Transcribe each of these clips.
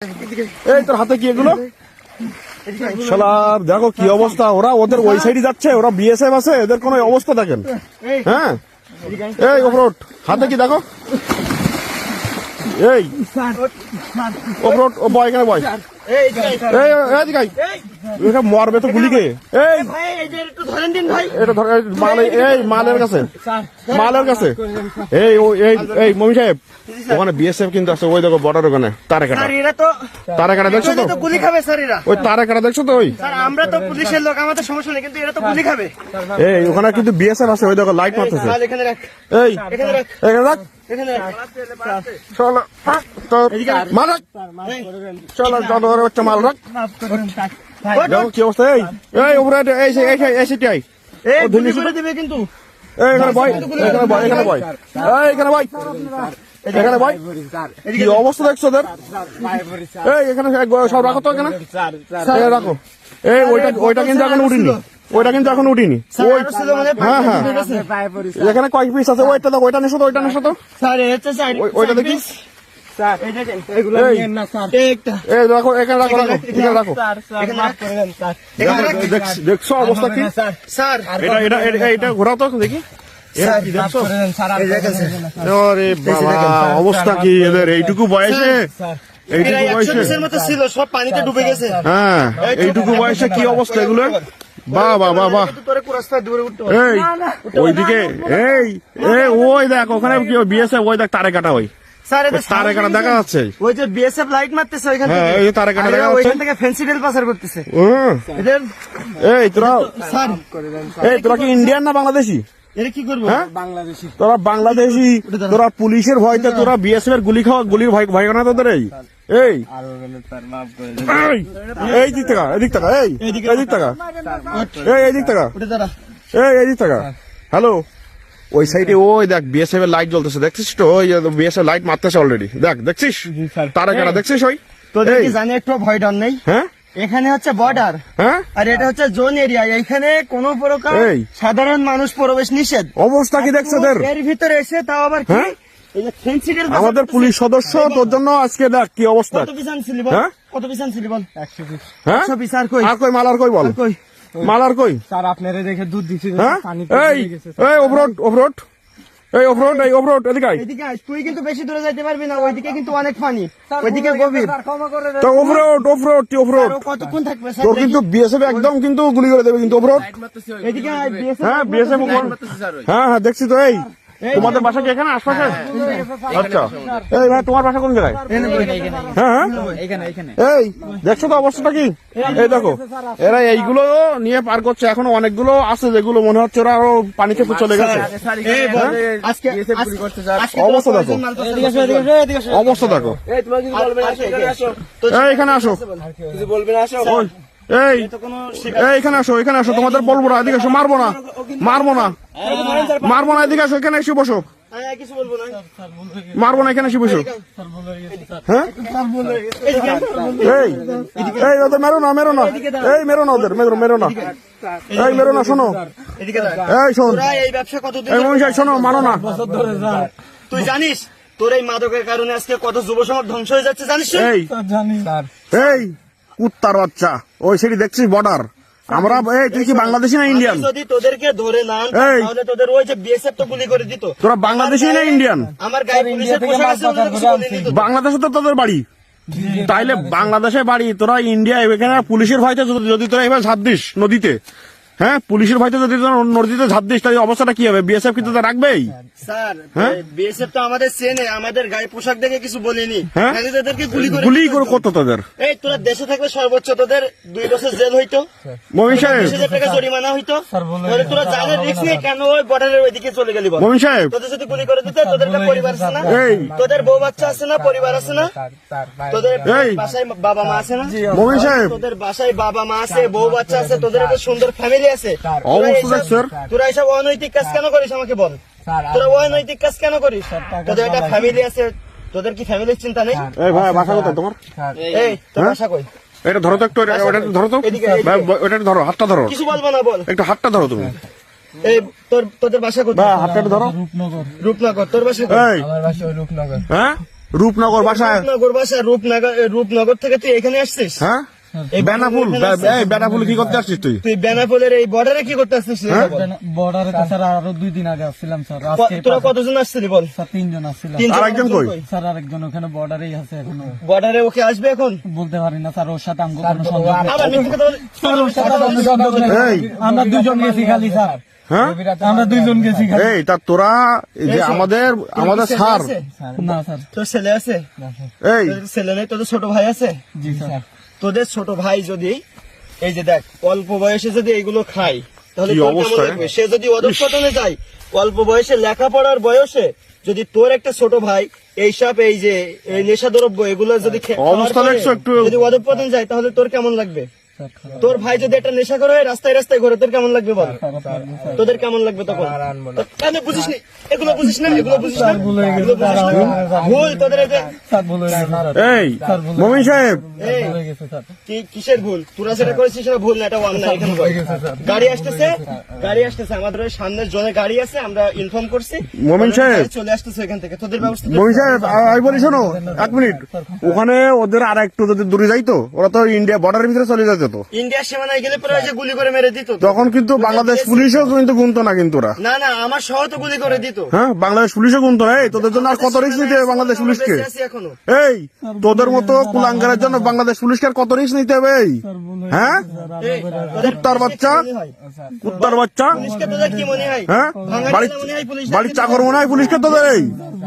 এই তোর হাতে কি এগুলো? শালার দেখো কি অবস্থা, ওরা ওদের ওই সাইডে যাচ্ছে, ওরা বিএসএফ আছে, এদের কোনো অবস্থা দেখেন। হ্যাঁ এই অফরোড হাতে কি দেখো, এই অফরোড ও বয় এখানে বয়, মরবে তো গুলিকে। এই এটা ধর মালের কাছে, মালের কাছে। এই এই মমি সাহেব ওখানে বিএসএফ কিন্তু আছে, ওই দেখো বর্ডার ওখানে তারে কাটা দেখছো তো, গুলি খাবে স্যার এরা। ওই তারে কাটা দেখছো তো, ওই আমরা তো পুলিশের লোক, আমাদের সমস্যা নেই, কিন্তু এরা তো গুলি খাবে। এই ওখানে কিন্তু বিএসএফ আছে, ওই দেখো লাইট মারতেছে। এখানে রাখ, এই এখানে রাখ, এখানে রাখ, এখানে রাখ। চলো মাল রাখ, চলো যত হচ্ছে মাল রাখ। দেখো কি অবস্থা, এই উপরে এই সেটাই এই গুলি করে দিবে কিন্তু। এখানে বয়, এখানে বয়, এখানে বয়, এখানে বয়, এখানে বয়। কি অবস্থা দেখছো ওদের? এই এখানে সব রাখো তো, এখানে রাখো। এই ওইটা কিন্তু এখন উঠিনি, ওইটা কিন্তু এখন উঠিনি। হ্যাঁ হ্যাঁ এখানে কয়েক পিস আছে, ওইটা দেখো, ওইটা নিশো তো, ওইটা নিশো তো, ওইটা দেখি। রাখো এখানে, রাখো রাখো, এখানে রাখো। দেখছো অবস্থা কি স্যার? এটা ঘোরাও তো দেখি। অবস্থা কি এদের এইটুকু বয়সে, এইটুকু বয়সে মতো ছিল, সব পানিতে ডুবে গেছে। হ্যাঁ এইটুকু বয়সে কি অবস্থা এগুলো, বাহ বাহ বাহ বাহ। এই ওইদিকে এই ওই দেখ ওখানে কি বিএসএফ, ওই দেখ তারে কাটা, ওই তারে কাটা দেখা যাচ্ছে, ওই যে বিএসএফ লাইট মারতেছে ওইখান থেকে, এই তারে কাটা দেখা যাচ্ছে, ওইখান থেকে ফেন্সিডেল পাচার করতেছে। এই তোরা, এই তোরা কি ইন্ডিয়ান না বাংলাদেশি? এরা কি করবো? বাংলাদেশি। তোরা বাংলাদেশি, তোরা পুলিশের ভয়তে তোরা বিএসএফ এর গুলি খাওয়া, গুলির ভয় ভয় না তোদের। এই এই দিক থেকে, এদিক থেকে, এই দিক থেকে, এই দিক থেকে, এই দিক থেকে। হ্যালো ওই সাইডে ওই দেখ বিএসএফ এর লাইট জ্বলতেছে, দেখছিস তো? ওই বিএসএফ লাইট মারতেছে অলরেডি, দেখ দেখছিস তারা কাটা দেখছিস? ওই তোদের কি জানি একটু ভয় ডর নেই? হ্যাঁ এখানে হচ্ছে বর্ডার, হ্যাঁ, আর এটা হচ্ছে জোন এরিয়া, এখানে কোন প্রকার সাধারণ মানুষ প্রবেশ নিষেধ। অবস্থা কি দেখছো তোর? এর ভিতরে এসে তাও আবার কি আমাদের পুলিশ সদস্য, তোর জন্য আজকে দেখ কি অবস্থা। কত পিস আনছিলি বল? কত পিস আনছিলি বল? 100 পিস। হ্যাঁ 100 পিস। আর কই? আর কই মাল, আর কই বল? মাল আর কই? স্যার আপনারা দেখে দুধ দিছি, পানি এই অফরোড, অফরোড, এই অফরোড, এই অফরোড, এদিকে আয়। এদিকে আয়, তুই কিন্তু বেশি দূরে যাইতে পারবি না, ওইদিকে কিন্তু অনেক পানি, ওইদিকে গভীর। তো অফরোড, অফরোড, তুই অফরোড, কতক্ষণ থাকবে স্যার? তোর কিন্তু বিএসএফ একদম কিন্তু গুলি করে দেবে কিন্তু অফরোড। এদিকে আয়, হ্যাঁ বিএসএফ, হ্যাঁ হ্যাঁ দেখছি তো। এই তোমাদের বাসা কি এখানে আশপাশে? আচ্ছা এই ভাই তোমার বাসা কোন জায়গায়? হ্যাঁ হ্যাঁ এই দেখছো তো অবস্থাটা কি? এই দেখো এরা এইগুলো নিয়ে পার করছে, এখনো অনেকগুলো আছে যেগুলো মনে হচ্ছে ওরা আরো পানিতে চলে গেছে। অবস্থা দেখো, অবস্থা দেখো। এই এখানে আসো, এই এখানে আসো, এখানে আসো, তোমাদের বলবো না, এদিকে আসো, মারবো না, মারবো না, মারবো না, এদিকে আসো, এখানে এসে বসো, মারবো না, এখানে এসে বসো। হ্যাঁ এই ওদের মেরো না, মেরো না, এই মেরো না, ওদের মেরো, মেরো না, এই মেরো না, শোনো, এই শোন, এই মনীষা শোনো, মারো না। তুই জানিস তোর এই মাদকের কারণে আজকে কত যুব সমাজ ধ্বংস হয়ে যাচ্ছে, জানিস? এই কুত্তার বাচ্চা, ওই সেটি দেখছিস বর্ডার, আমরা তুই কি বাংলাদেশি না ইন্ডিয়ান? যদি তোদেরকে ধরে না তাহলে তোদের ওই যে বিএসএফ তো গুলি করে দিত। তোরা বাংলাদেশি না ইন্ডিয়ান? আমার গায়ে পুলিশের পোশাক আছে, ওদের কিছু বলেনি তো। বাংলাদেশে তো তোদের বাড়ি, তাইলে বাংলাদেশে বাড়ি, তোরা ইন্ডিয়া এখানে পুলিশের ভয়তে যদি তোরা এবার ঝাঁপ দিস নদীতে, হ্যাঁ পুলিশের ভয়তে যদি নদীতে ঝাঁপ দিস, তাহলে অবস্থাটা কি হবে? বিএসএফ কিন্তু রাখবেই স্যার, বিএসএফ তো আমাদের চেনে, আমাদের গায়ে পোশাক দেখে কিছু বলেনি, তাদেরকে গুলি করে করতো তোদের। এই তোরা দেশে থাকলে সর্বোচ্চ তোদের 2 বছর জেল হইতো, মমিন সাহেব 20,000 টাকা জরিমানা হইতো। তোরা জানের রিস্ক নিয়ে কেন ওই বর্ডারের ওইদিকে চলে গেলি বল? মমিন সাহেব তোদের যদি গুলি করে দিতে, তোদের একটা পরিবার আছে না, তোদের বউ বাচ্চা আছে না, পরিবার আছে না, তোদের বাসায় বাবা মা আছে না, মমিন সাহেব তোদের বাসায় বাবা মা আছে, বউ বাচ্চা আছে, তোদের একটা সুন্দর ফ্যামিলি আছে। তোরা এইসব অনৈতিক কাজ কেন করিস আমাকে বল? তোরা অনৈতিক কাজ কেন করিস? তোদের একটা ফ্যামিলি আছে, তোদের কি ফ্যামিলির চিন্তা নেই? এই ভাই বাসা কোথায় তোমার? এই তোর বাসা কই? এটা ধরো তো একটু, ওটা ধরো তো, ওটা ধরো, হাতটা ধরো, কিছু বলবো না, বল একটু হাতটা ধরো তুমি। এই তোদের বাসা কোথায়? হাতটা ধরো। রূপনগর। তোর বাসা কোথায়? আমার বাসা রূপনগর। হ্যাঁ রূপনগর বাসায় রূপনগর বাসা, রূপনগর থেকে তুই এখানে আসছিস? হ্যাঁ এই বেনাফুল এই বেনাফুল কি করতে আসছিস তুই? তুই বেনাপোলের এই বর্ডারে কি করতে আসছিস? হ্যাঁ? বর্ডারে তো স্যার আরো 2 দিন আগে আসছিলাম স্যার, আজকে তোরা কতজন আসছিলি বল? স্যার 3 জন আসছিলাম তিনজন, আরেকজন কই? স্যার, আরেকজন ওখানে বর্ডারেই আছে এখনো, বর্ডারে ওকে আসবে এখন? বলতে পারি না স্যার, ওর সাথে আমগো কোনো সংযোগ নেই। আবার মিথ্যে কথা বলে- স্যার, ওর সাথে কোনো সংযোগ নেই। এই। আমরা 2 জন গেছি খালি স্যার, হ্যাঁ আমরা 2 জন গেছি খালি। এই তা তোরা এই যে আমাদের তোর ছেলে স্যার আছে? না স্যার, তোর ছেলে আছে? এই তোদের ছেলে নেই? তোদের ছোট ভাই আছে? জি স্যার। তোদের ছোট ভাই যদি এই যে দেখ অল্প বয়সে যদি এগুলো খায় তাহলে কি তোর কেমন অবস্থা, লাগবে? সে যদি অধঃপতনে যায় অল্প বয়সে, লেখাপড়ার বয়সে, যদি তোর একটা ছোট ভাই এইসব এই যে এই নেশা দ্রব্য এগুলো যদি অবস্থা দেখছো একটু? যদি অধঃপতনে যায় তাহলে তোর কেমন লাগবে? স্যার, খারাপ তোর ভাই যদি একটা নেশা করে রাস্তায় রাস্তায় ঘুরে তোর কেমন লাগবে বল? লাগবে স্যার। তোদের কেমন লাগবে তখন? কেন বুঝিস নি? এগুলো বুঝিস না? এগুলো বুঝিস না? ভুল হয়ে গেছে, এগুলো বুঝিস না? ভুল তোদের এই যে স্যার, ভুল হয়ে গেছে স্যার। এই মমিন সাহেব এই ভুল হয়ে গেছে স্যার। কিসের ভুল? তোরা যেটা করেছিস সেটা ভুল না, এটা অন্যায়। এখানে বল। গাড়ি আসতেছে আমাদের ওই সামনের জনে গাড়ি আছে, আমরা ইনফর্ম করছি। মোমিন সাহেব। গাড়ি চলে আসতেছে এখান থেকে, তোদের ব্যবস্থা মমিন সাহেব আমি বলি শোনো 1 মিনিট, ওখানে ওদের আর একটু যদি দূরে যাইতো ওরা তো ইন্ডিয়া বর্ডারের ভিতরে চলে যেত তো, ইন্ডিয়ার সীমানায় গেলে পরে ওই যে গুলি করে মেরে দিত তো। তখন কিন্তু বাংলাদেশ পুলিশও কিন্তু গুনতো না কিন্তু ওরা। না না, আমার সহ তো গুলি করে দিত। হ্যাঁ বাংলাদেশ পুলিশও গুনতো না। এই তোদের জন্য আর কত রিস্ক নিতে হবে বাংলাদেশ পুলিশকে? বেঁচে আছি এখনো। এই তোদের মতো কুলাঙ্গারের জন্য বাংলাদেশ পুলিশকে আর কত রিস্ক নিতে হবে? এই হ্যাঁ এই, তোদের কুত্তার বাচ্চা, কি মনে হয়? কুত্তার বাচ্চা, পুলিশকে তোদের কি মনে হয়? হ্যাঁ বাড়ির মনে হয় পুলিশ বাড়ির চাকর মনে হয় পুলিশকে তোদের? এই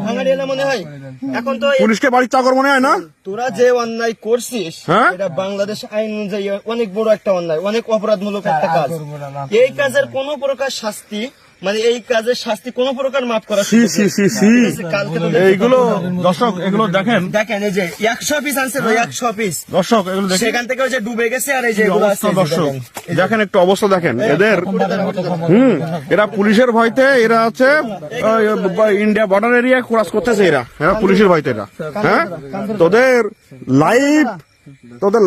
ভাঙাড়িয়ালা মনে হয়? এখন তো পুলিশকে বাড়ির চাকর মনে হয় না? তোরা যে অন্যায় করছিস হ্যাঁ? এটা বাংলাদেশ আইন অনুযায়ী অনেক বড় একটা অন্যায়, অনেক অপরাধমূলক একটা কাজ। এই কাজের কোন প্রকার শাস্তি, মানে এই কাজের শাস্তি কোন প্রকার মাফ করা সি সি সি সি কালকে তোদের এইগুলো দর্শক এগুলো দেখেন, দেখেন এই যে 100 পিস আনছে তো, 100 পিস দর্শক এগুলো দেখেন সেখান থেকে ওই যে ডুবে গেছে, আর এই যে কি এগুলো আছে অবস্থা এই যে দর্শক দেখেন। দেখেন একটু অবস্থা দেখেন এদের। হুম, এরা পুলিশের ভয়তে এরা আছে ইন্ডিয়া বর্ডার এরিয়া ক্রস করতেছে এরা পুলিশের ভয়তে এরা। হ্যাঁ তোদের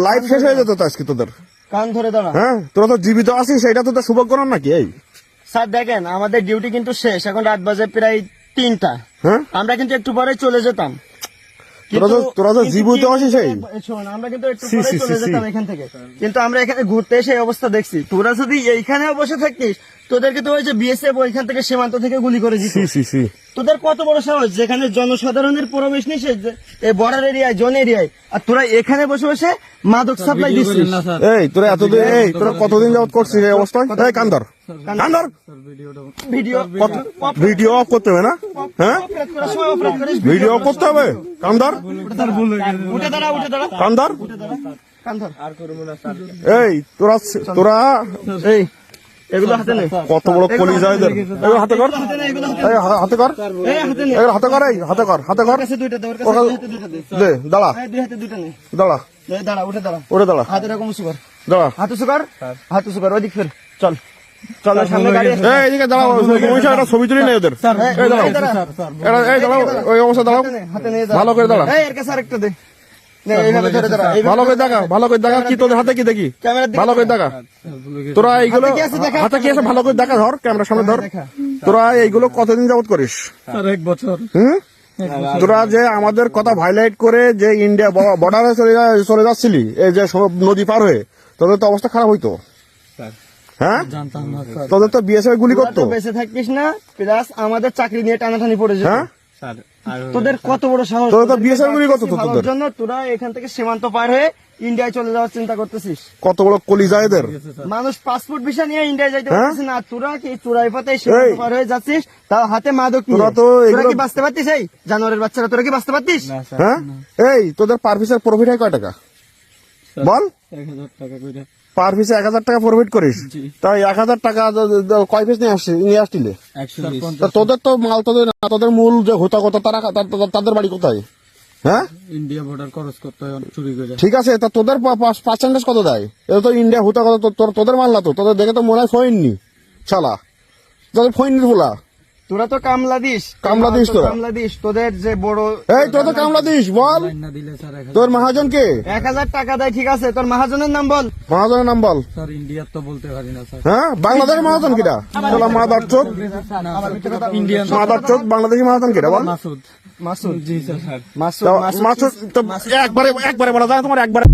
লাইফ শেষ হয়ে যেত তো আজকে তোদের। কান ধরে দাঁড়া। হ্যাঁ তোরা তো জীবিত আছিস, এটা তো তোর সৌভাগ্য না নাকি? এই স্যার দেখেন আমাদের ডিউটি কিন্তু শেষ, এখন রাত বাজে প্রায় 3টা। হ্যাঁ আমরা কিন্তু একটু পরে চলে যেতাম। তোরা তো জীবিত আছিস। এই শোন, আমরা কিন্তু একটু সি, পরে সি, চলে সি, সি। যেতাম এখান থেকে, কিন্তু আমরা এখানে ঘুরতে এসে এই অবস্থা দেখছি। তোরা যদি এইখানে বসে থাকিস তোদেরকে তো ওই যে বিএসএফ ওইখান থেকে সীমান্ত থেকে গুলি করে দিত। সি সি সি তোদের কত বড় সাহস, যেখানে জনসাধারণের প্রবেশ নিষেধ, এই বর্ডার এরিয়ায়, জোন এরিয়ায়, আর তোরা এখানে বসে বসে মাদক সাপ্লাই ভিডিও দিচ্ছিস। করেন না স্যার। এই তোরা এতদিন এই তোরা কতদিন যাবত করছিস এই অবস্থায়? এই Kandar Kandar video video of করতে হবে না? হ্যাঁ অপরাধ করার সময় অপরাধ করিস, ভিডিও অফ করতে হবে। কান্দর স্যার, ভুল হয়ে গেছে। উঠে দাঁড়া, উঠে দাঁড়া, কান্দর কান ধর। এই তোরা এই এগুলো হাতে নে, কত বড় কলিজা এদের। এগুলো হাতে কর, হাতে নে, এগুলো হাতে এই হাতে কর, নে, এই হাতে নে। এগুলো হাতে কর, এই হাতে কর, হাতে কর। কাছে দুইটা দে, ওর কাছে ওখানে- দুই হাতে দুইটা দে। দে দাঁড়া, এই দুই হাতে দুইটা নে। দাঁড়া, এই দাঁড়া, উঠে দাঁড়া, ওরে দাঁড়া, হাতে এরকম উঁচু কর, দাঁড়া। হাতে উঁচু কর, হাতে উঁচু কর, ওইদিক ফের, চল চল, ওই সামনে গাড়ি আছে। এই এদিকে দাঁড়াও, একটা ছবি তুলি নেই ওদের। স্যার, এই দাঁড়াও, এই দাঁড়া। এই দাঁড়াও, ওই অবস্থা দাঁড়াও, হাতে নিয়ে দাঁড়া। ভালো করে দাঁড়া, এই এর কাছে আরেকটা দে। নে, এইভাবে ধরে দাঁড়া, এইভাবে ভালো করে দেখা, ভালো করে দেখা। কি তোদের হাতে কি দেখি? ক্যামেরার দিকে ভালো করে দেখা। তোরা এইগুলো হাতে কি আছে দেখা? হাতে কি আছে ভালো করে দেখা, ধর ক্যামেরার সামনে ধর। দেখা। তোরা এইগুলো কতদিন যাবত করিস? স্যার, 1 বছর। হুম তোরা যে আমাদের কথা হাইলাইট করে যে ইন্ডিয়া বর্ডারে চলে যাচ্ছিলি, এই যে সব নদী পার হয়ে, তোদের তো অবস্থা খারাপ হইতো। হ্যাঁ জানতাম না স্যার। তোদের তো বিএসএফ গুলি তোরা করতো। তো বেঁচে থাকিস না, প্লাস আমাদের চাকরি নিয়ে টানাটানি পড়ে যেত। হ্যাঁ স্যার, আর তোদের কত বড় সাহস, তোদের তো বিএসএফ গুলি করতো তো ভালোর তোদের। জন্য তোরা এখান থেকে সীমান্ত পার হয়ে ইন্ডিয়ায় চলে যাওয়ার চিন্তা করতেছিস। কত বড় কলিজা এদের। মানুষ পাসপোর্ট ভিসা নিয়ে ইন্ডিয়ায় যাইতে হ্যাঁ? পারতেছে না, তোরা কি চোরাই পথে সীমান্ত এই। পার হয়ে যাচ্ছিস, তাও হাতে মাদক নিয়ে। তোরা তো তোরা এগুলো- কি বাঁচতে পারতিস? এই জানোয়ারের বাচ্চারা, তোরা কি বাঁচতে পারতিস? না স্যার, হ্যাঁ এই তোদের পার পিসের প্রফিট হয় কয় টাকা বল? 1000 টাকা করে। পার পিসে 1000 টাকা প্রফিট করিস, তাই 1000 টাকা কয় পিস নিয়ে আসছিলে? 120। তা তোদের তো মাল তোদের না, তোদের মূল যে হোতা কথা তাদের বাড়ি কোথায়? হ্যাঁ ইন্ডিয়া বর্ডার ক্রস করতে হয় চুরি করে। ঠিক আছে, তা তোদের পার্সেন্টেজ কত দেয়? এটা তো ইন্ডিয়া হোতা কথা তোদের মাল না তো, তোদের দেখে তো মনে হয় ফইননি শালা, তোদের ফইনির বলা। তোরা তো কামলা দিস তোরা। কামলা দিস তোদের যে বড় এই তোর তো কামলা দিস বল, লাইন না দিলে স্যার 1000 তোর মহাজন কে? 1000 টাকা দেয়, ঠিক আছে, তোর মহাজনের নাম বল। মহাজনের নাম বল। স্যার ইন্ডিয়ার তো বলতে পারি না স্যার। হ্যাঁ, বাংলাদেশের মহাজন কিটা? চলো মাদার চোখ, ইন্ডিয়ান মাদার চোখ, বাংলাদেশি মহাজন কিটা বল? মাসুদ। মাসুদ, জি স্যার। মাসুদ মাসুদ তো একবারে বলা যায় তোমার একবারে